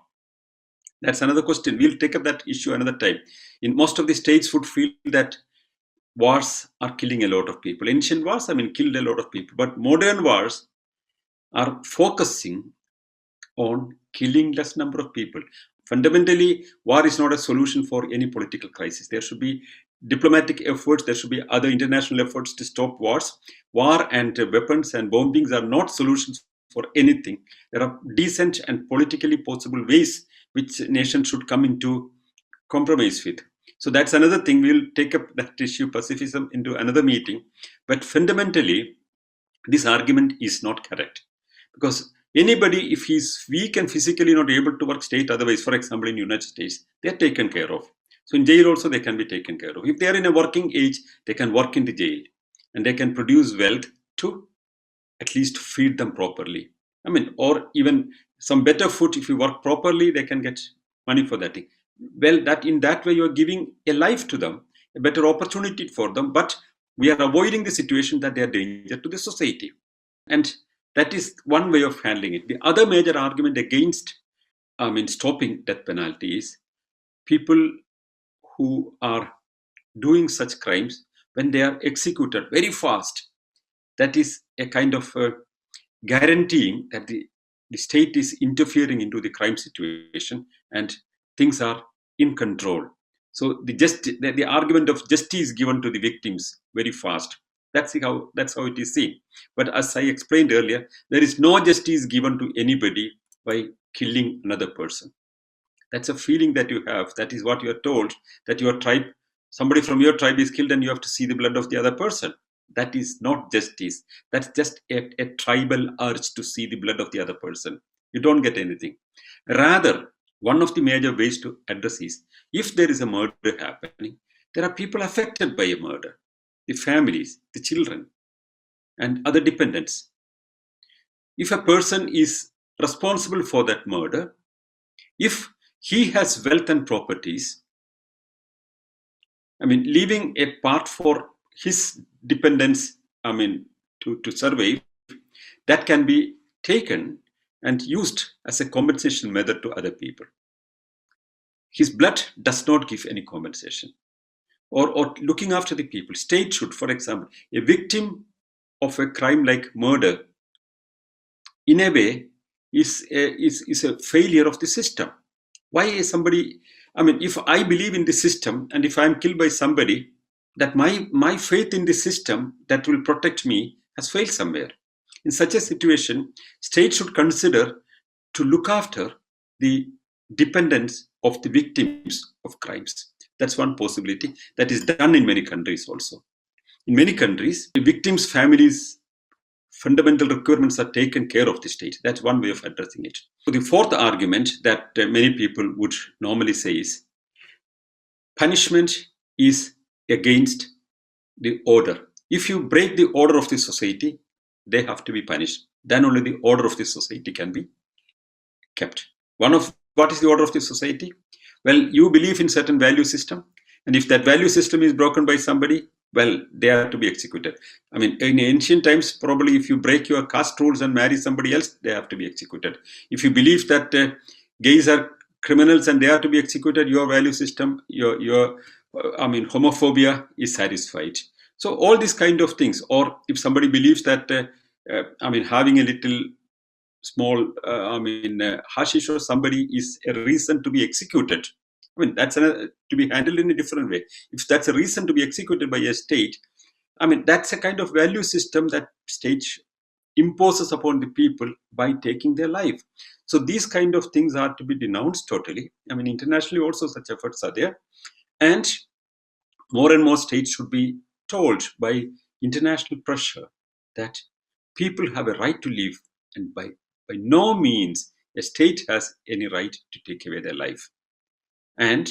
That's another question. We'll take up that issue another time. In most of the states would feel that wars are killing a lot of people. Ancient wars, I mean, killed a lot of people. But modern wars are focusing on killing less number of people. Fundamentally, war is not a solution for any political crisis. There should be diplomatic efforts, there should be other international efforts to stop wars. War and weapons and bombings are not solutions for anything. There are decent and politically possible ways which nation should come into compromise with. So that's another thing. We'll take up that issue, pacifism, into another meeting. But fundamentally, this argument is not correct, because anybody, if he's weak and physically not able to work state otherwise, for example, in United States, they're taken care of. So in jail also they can be taken care of. If they are in a working age, they can work in the jail and they can produce wealth to at least feed them properly. I mean, or even some better food, if you work properly, they can get money for that thing. Well, that in that way you're giving a life to them, a better opportunity for them, but we are avoiding the situation that they are danger to the society. And that is one way of handling it. The other major argument against stopping death penalty is people who are doing such crimes, when they are executed very fast, that is a kind of guaranteeing that the state is interfering into the crime situation and things are in control. So the argument of justice given to the victims very fast. That's how it is seen. But as I explained earlier, there is no justice given to anybody by killing another person. That's a feeling that you have. That is what you are told, that your tribe, somebody from your tribe is killed and you have to see the blood of the other person. That is not justice. That's just a tribal urge to see the blood of the other person. You don't get anything. Rather, one of the major ways to address is, if there is a murder happening, there are people affected by a murder. The families, the children, and other dependents. If a person is responsible for that murder, if he has wealth and properties, leaving a part for his dependents, to survive, that can be taken and used as a compensation method to other people. His blood does not give any compensation. Or looking after the people. State should, for example, a victim of a crime like murder, in a way, is a failure of the system. Why is somebody, if I believe in the system and if I'm killed by somebody, that my faith in the system that will protect me has failed somewhere. In such a situation, state should consider to look after the dependents of the victims of crimes. That's one possibility that is done in many countries also. In many countries, the victims' families' fundamental requirements are taken care of the state. That's one way of addressing it. So the fourth argument that many people would normally say is, punishment is against the order. If you break the order of the society, they have to be punished. Then only the order of the society can be kept. What is the order of the society? Well, you believe in certain value system, and if that value system is broken by somebody, well, they are to be executed. In ancient times, probably if you break your caste rules and marry somebody else, they have to be executed. If you believe that gays are criminals and they are to be executed, your value system, your homophobia is satisfied. So all these kind of things. Or if somebody believes that having a little small, hashish or somebody is a reason to be executed. That's to be handled in a different way. If that's a reason to be executed by a state, that's a kind of value system that state imposes upon the people by taking their life. So these kind of things are to be denounced totally. Internationally also such efforts are there, and more states should be told by international pressure that people have a right to live, and by no means a state has any right to take away their life. And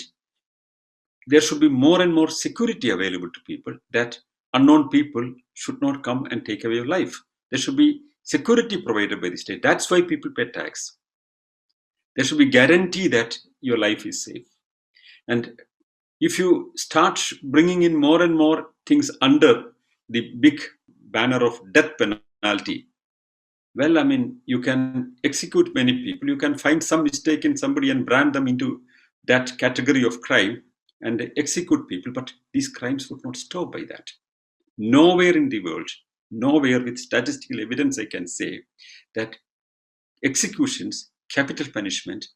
there should be more and more security available to people, that unknown people should not come and take away your life. There should be security provided by the state. That's why people pay tax. There should be guarantee that your life is safe. And if you start bringing in more and more things under the big banner of death penalty, well, you can execute many people. You can find some mistake in somebody and brand them into that category of crime and execute people. But these crimes would not stop by that. Nowhere in the world, nowhere with statistical evidence I can say that executions, capital punishment,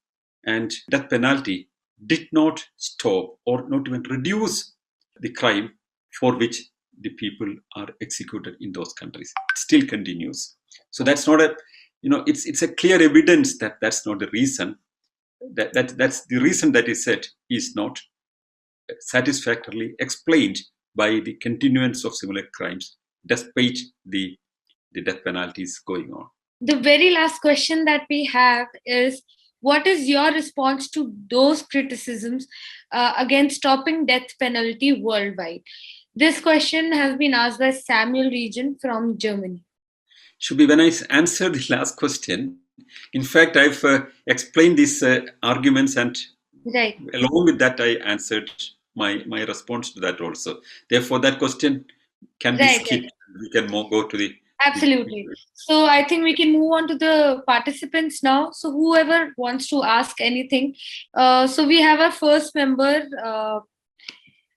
and death penalty did not stop or not even reduce the crime for which the people are executed in those countries. It still continues. So that's not it's a clear evidence that that's not the reason. That's the reason that is said is not satisfactorily explained by the continuance of similar crimes despite the death penalties going on. The very last question that we have is, what is your response to those criticisms against stopping death penalty worldwide? This question has been asked by Samuel Region from Germany. Should be when I answer the last question. In fact, I've explained these arguments, and right, along with that, I answered my response to that also. Therefore, that question can be skipped. Right. We can go to the... Absolutely. So I think we can move on to the participants now. So whoever wants to ask anything. So we have our first member,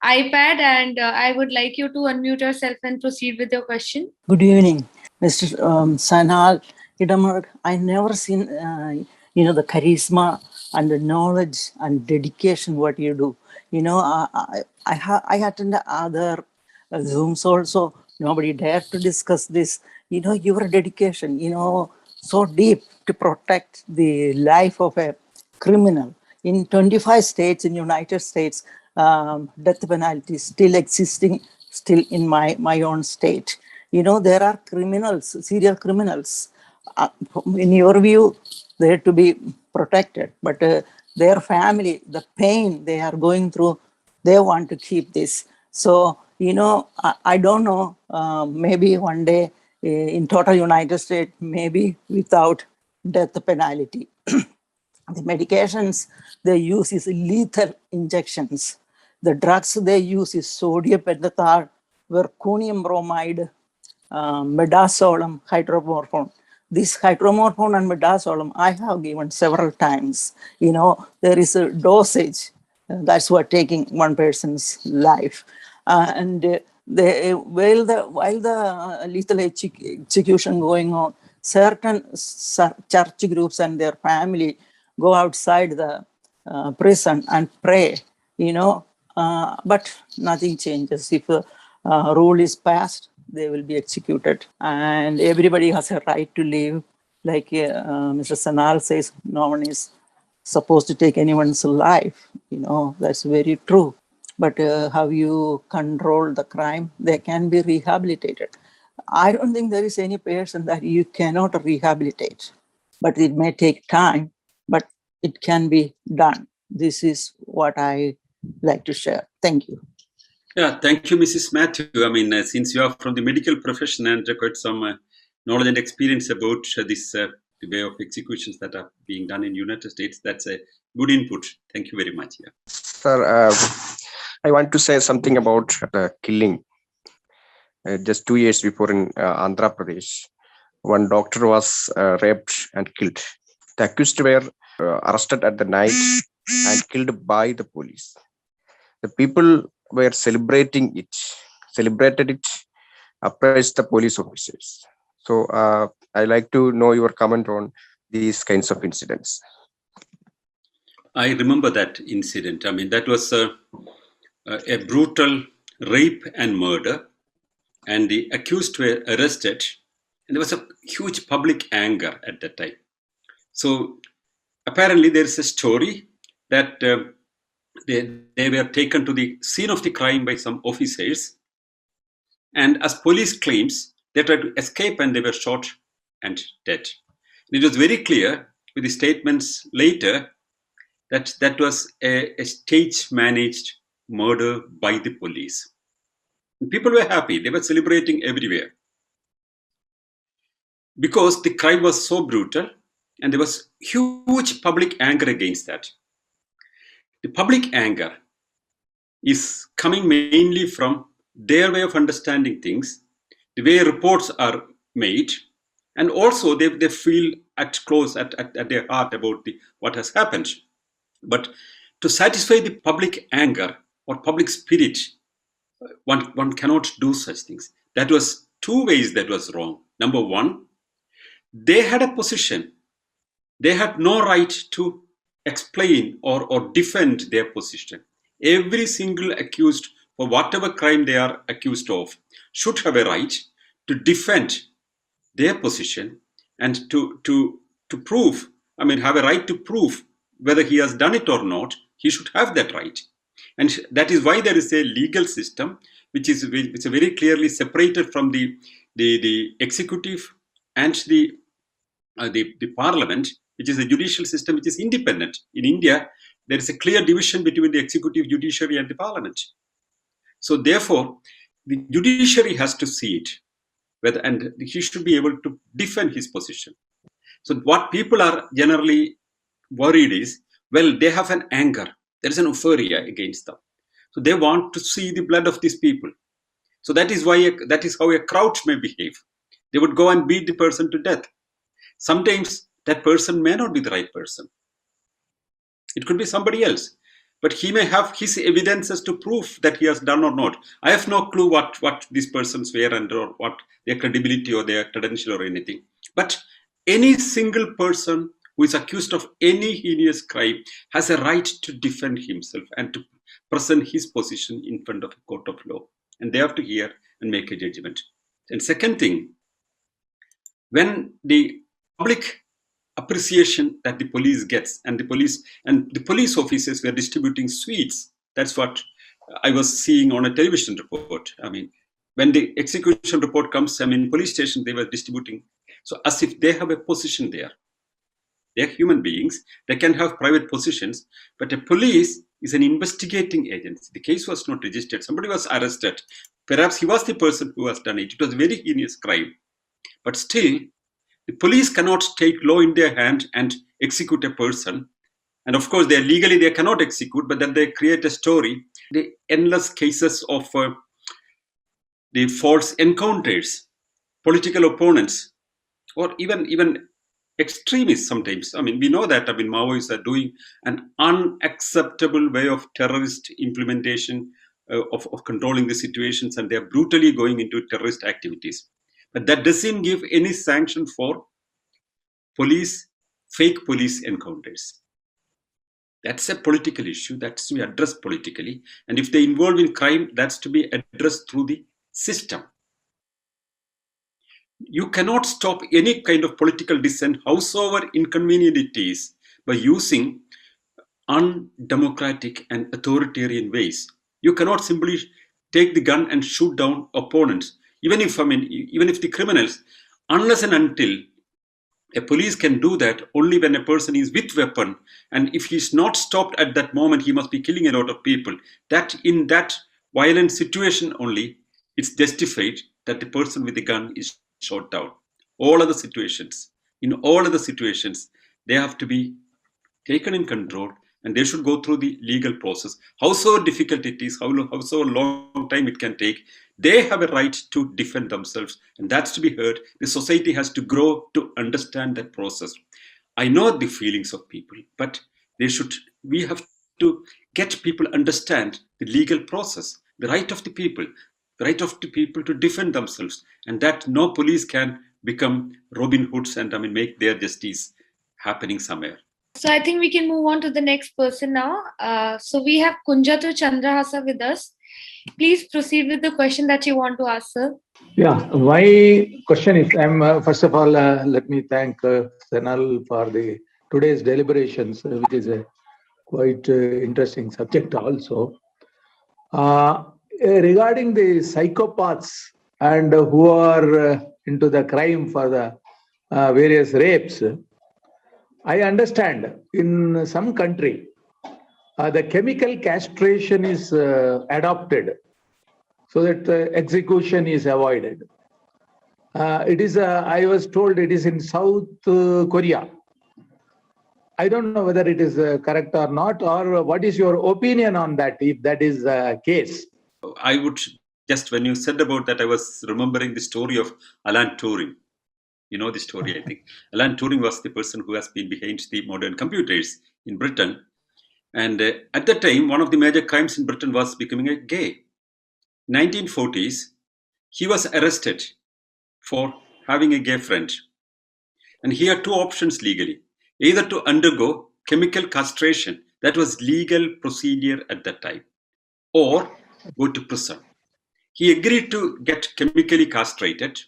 iPad, and I would like you to unmute yourself and proceed with your question. Good evening, Mr. Sanal Edamaruku. I never seen, the charisma and the knowledge and dedication what you do. I attend other Zooms also. Nobody dared to discuss this. Your dedication, so deep to protect the life of a criminal. In 25 states in United States, death penalty is still existing, still in my own state. There are criminals, serial criminals. In your view, they have to be protected, but their family, the pain they are going through, they want to keep this. So, I don't know, maybe one day in total United States, maybe without death penalty. The medications they use is lethal injections. The drugs they use is sodium pentothal, vercunium bromide, midazolam, hydromorphone. This hydromorphone and midazolam I have given several times. There is a dosage. That's what taking one person's life. And while the lethal execution going on, certain church groups and their family go outside the prison and pray, but nothing changes. If a rule is passed, they will be executed. And everybody has a right to live. Like Mr. Sanal says, no one is supposed to take anyone's life. That's very true. But how you control the crime, they can be rehabilitated. I don't think there is any person that you cannot rehabilitate, but it may take time, but it can be done. This is what I like to share. Thank you. Yeah, thank you, Mrs. Matthew. Since you are from the medical profession and quite some knowledge and experience about this the way of executions that are being done in United States, that's a good input. Thank you very much. Yeah. Sir, I want to say something about killing. Just 2 years before in Andhra Pradesh, one doctor was raped and killed. The accused were arrested at the night and killed by the police. The people were celebrated it, appraised the police officers. So I like to know your comment on these kinds of incidents. I remember that incident. I mean, that was a brutal rape and murder, and the accused were arrested, and there was a huge public anger at that time. So apparently, there is a story that they were taken to the scene of the crime by some officers, and as police claims, they tried to escape and they were shot and dead. And it was very clear with the statements later that that was a stage managed murder by the police. And people were happy, they were celebrating everywhere because the crime was so brutal and there was huge public anger against that. The public anger is coming mainly from their way of understanding things, the way reports are made, and also they feel at their heart about what has happened. But to satisfy the public anger or public spirit, one cannot do such things. That was two ways that was wrong. Number one, they had a position. They had no right to explain or defend their position. Every single accused for whatever crime they are accused of should have a right to defend their position and to prove, have a right to prove whether he has done it or not. He should have that right. And that is why there is a legal system which is very clearly separated from the executive and the parliament, which is a judicial system which is independent. In India, there is a clear division between the executive, judiciary, and the parliament. So therefore, the judiciary has to see it, and he should be able to defend his position. So what people are generally worried is, well, they have an anger. There is an euphoria against them. So they want to see the blood of these people. So that is how a crowd may behave. They would go and beat the person to death. Sometimes that person may not be the right person. It could be somebody else, but he may have his evidences to prove that he has done or not. I have no clue what these persons were and or what their credibility or their credential or anything. But any single person who is accused of any heinous crime has a right to defend himself and to present his position in front of a court of law. And they have to hear and make a judgment. And second thing, when the public appreciation that the police gets, and the police officers were distributing sweets. That's what I was seeing on a television report. When the execution report comes, police station, they were distributing. So as if they have a position there. They're human beings. They can have private positions, but a police is an investigating agency. The case was not registered. Somebody was arrested. Perhaps he was the person who has done it. It was a very heinous crime. But still, the police cannot take law in their hand and execute a person. And of course, legally they cannot execute, but then they create a story. The endless cases of the false encounters, political opponents, or even extremists sometimes. We know that Maoists are doing an unacceptable way of terrorist implementation of controlling the situations, and they're brutally going into terrorist activities. But that doesn't give any sanction for fake police encounters. That's a political issue that's to be addressed politically. And if they involve in crime, that's to be addressed through the system. You cannot stop any kind of political dissent, howsoever inconvenient it is, by using undemocratic and authoritarian ways. You cannot simply take the gun and shoot down opponents. Even if the criminals, unless and until a police can do that only when a person is with weapon, and if he's not stopped at that moment, he must be killing a lot of people. That in that violent situation only, it's justified that the person with the gun is shot down. In all other situations, they have to be taken in control, and they should go through the legal process. Howsoever difficult it is, howsoever long time it can take, they have a right to defend themselves, and that's to be heard. The society has to grow to understand that process. I know the feelings of people, but we have to get people understand the legal process, the right of the people to defend themselves, and that no police can become Robin Hoods and make their justice happening somewhere. So I think we can move on to the next person now. So we have Kunjatu Chandrahasa with us. Please proceed with the question that you want to ask, sir. Yeah, my question is, first of all, let me thank Sanal for the today's deliberations, which is a quite interesting subject also. Regarding the psychopaths and who are into the crime for the various rapes, I understand in some country the chemical castration is adopted so that execution is avoided. It is, I was told it is in South Korea. I don't know whether it is correct or not, or what is your opinion on that, if that is the case? I would just, when you said about that, I was remembering the story of Alan Turing. You know the story, I think. Alan Turing was the person who has been behind the modern computers in Britain. And at that time, one of the major crimes in Britain was becoming a gay. 1940s, he was arrested for having a gay friend. And he had two options legally. Either to undergo chemical castration, that was legal procedure at that time, or go to prison. He agreed to get chemically castrated,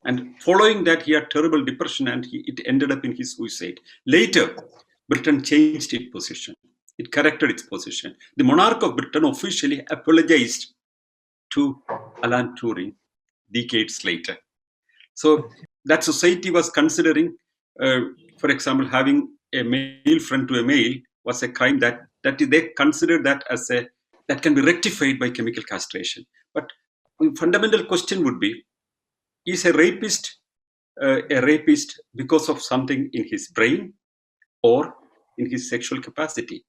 and following that he had terrible depression, and it ended up in his suicide. Later, Britain changed its position. It corrected its position. The monarch of Britain officially apologized to Alan Turing decades later. So that society was considering, for example, having a male friend to a male was a crime that they considered that as that can be rectified by chemical castration. But the fundamental question would be, is a rapist because of something in his brain or in his sexual capacity?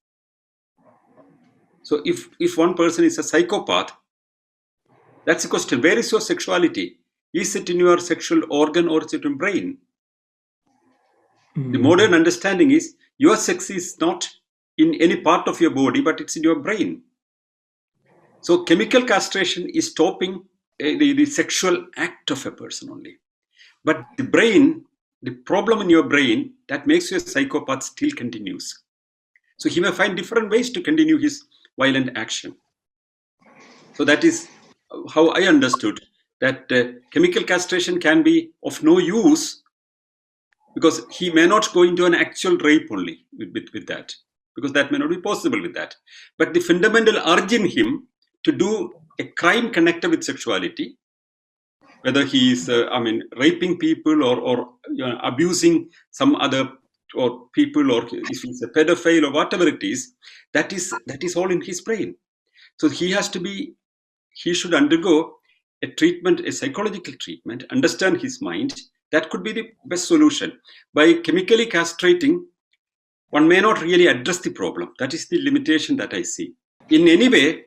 So if one person is a psychopath, that's the question. Where is your sexuality? Is it in your sexual organ or is it in brain? The modern understanding is your sex is not in any part of your body, but it's in your brain. So chemical castration is stopping the sexual act of a person only. But the brain, the problem in your brain that makes you a psychopath still continues. So he may find different ways to continue his violent action. So that is how I understood that chemical castration can be of no use, because he may not go into an actual rape only with that, because that may not be possible with that. But the fundamental urge in him to do a crime connected with sexuality, whether he is, raping people or abusing some other or people, or if he's a pedophile or whatever it is, that is all in his brain. So he should undergo a treatment, a psychological treatment, understand his mind. That could be the best solution. By chemically castrating, one may not really address the problem. That is the limitation that I see. In any way,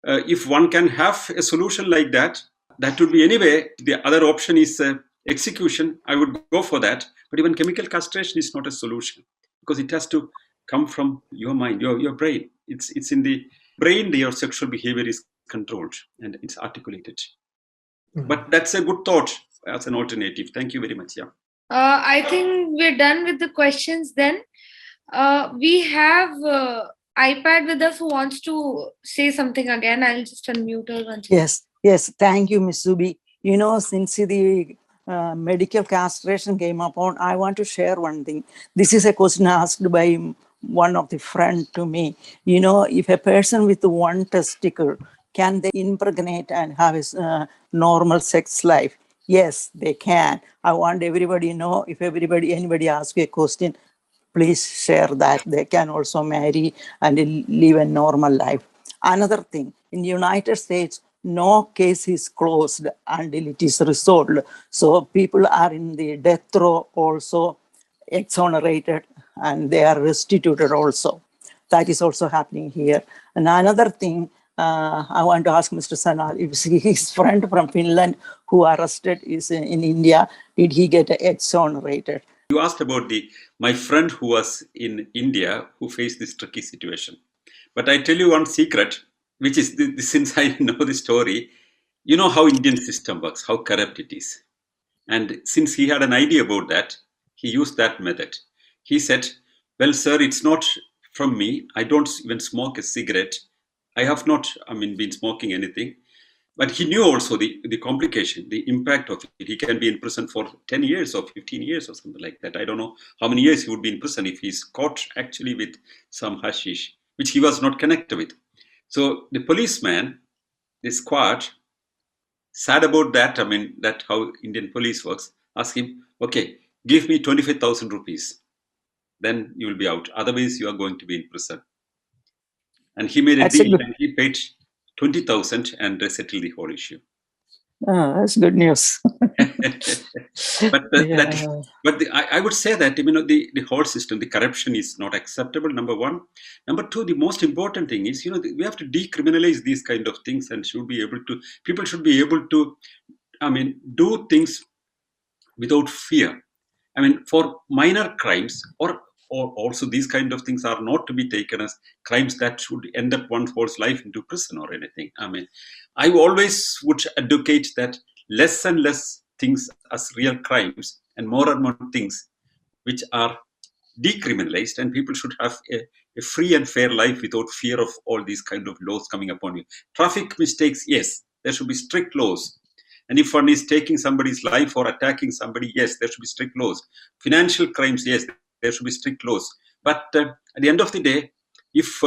if one can have a solution like that, that would be anyway. The other option is execution. I would go for that. But even chemical castration is not a solution, because it has to come from your mind, your brain. It's in the brain that your sexual behavior is controlled and it's articulated. But that's a good thought as an alternative. Thank you very much. Yeah. I think we're done with the questions then. We have iPad with us who wants to say something again. I'll just unmute her once. Yes. Thank you, Ms. Zubi. You know, since the medical castration came upon, I want to share one thing. This is a question asked by one of the friend to me. You know, if a person with one testicle, can they impregnate and have a normal sex life? Yes, they can. I want everybody to know, if anybody asks you a question, please share that. They can also marry and live a normal life. Another thing, in the United States, no case is closed until it is resolved. So people are in the death row also exonerated, and they are restituted also. That is also happening here. And another thing, I want to ask Mr. Sanal, if his friend from Finland who arrested is in India, did he get exonerated? You asked about my friend who was in India who faced this tricky situation. But I tell you one secret, which is since I know the story, you know how Indian system works, how corrupt it is. And since he had an idea about that, he used that method. He said, well, sir, it's not from me. I don't even smoke a cigarette. I have not, been smoking anything. But he knew also the complication, the impact of it. He can be in prison for 10 years or 15 years or something like that. I don't know how many years he would be in prison if he's caught actually with some hashish, which he was not connected with. So the policeman, the squad, sad about that, that how Indian police works, ask him, okay, give me 25,000 rupees. Then you will be out. Otherwise, you are going to be in prison. And he made a That's a deal good- and he paid 20,000 and settled the whole issue. That's good news. I would say that the whole system, the corruption is not acceptable. Number one. Number two, the most important thing is we have to decriminalize these kind of things and people should be able to do things without fear. For minor crimes or also these kind of things are not to be taken as crimes that should end up one's whole life into prison or anything. I always would advocate that less and less things as real crimes and more things which are decriminalized, and people should have a free and fair life without fear of all these kind of laws coming upon you. Traffic mistakes, yes, there should be strict laws. And if one is taking somebody's life or attacking somebody, yes, there should be strict laws. Financial crimes, yes, there should be strict laws. But at the end of the day, if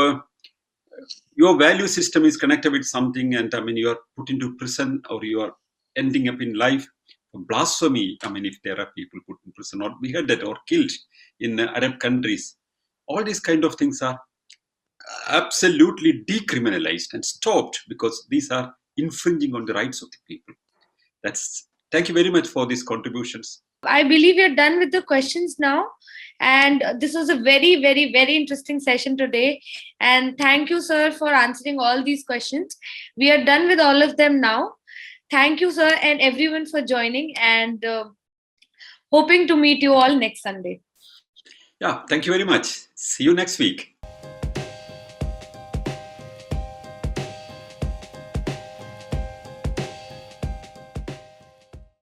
your value system is connected with something and you are put into prison or you are ending up in life for blasphemy, if there are people put in prison or beheaded or killed in Arab countries, all these kind of things are absolutely decriminalized and stopped because these are infringing on the rights of the people. Thank you very much for these contributions. I believe we're done with the questions now. And this was a very, very, very interesting session today. And thank you, sir, for answering all these questions. We are done with all of them now. Thank you, sir, and everyone for joining, and hoping to meet you all next Sunday. Yeah, thank you very much. See you next week.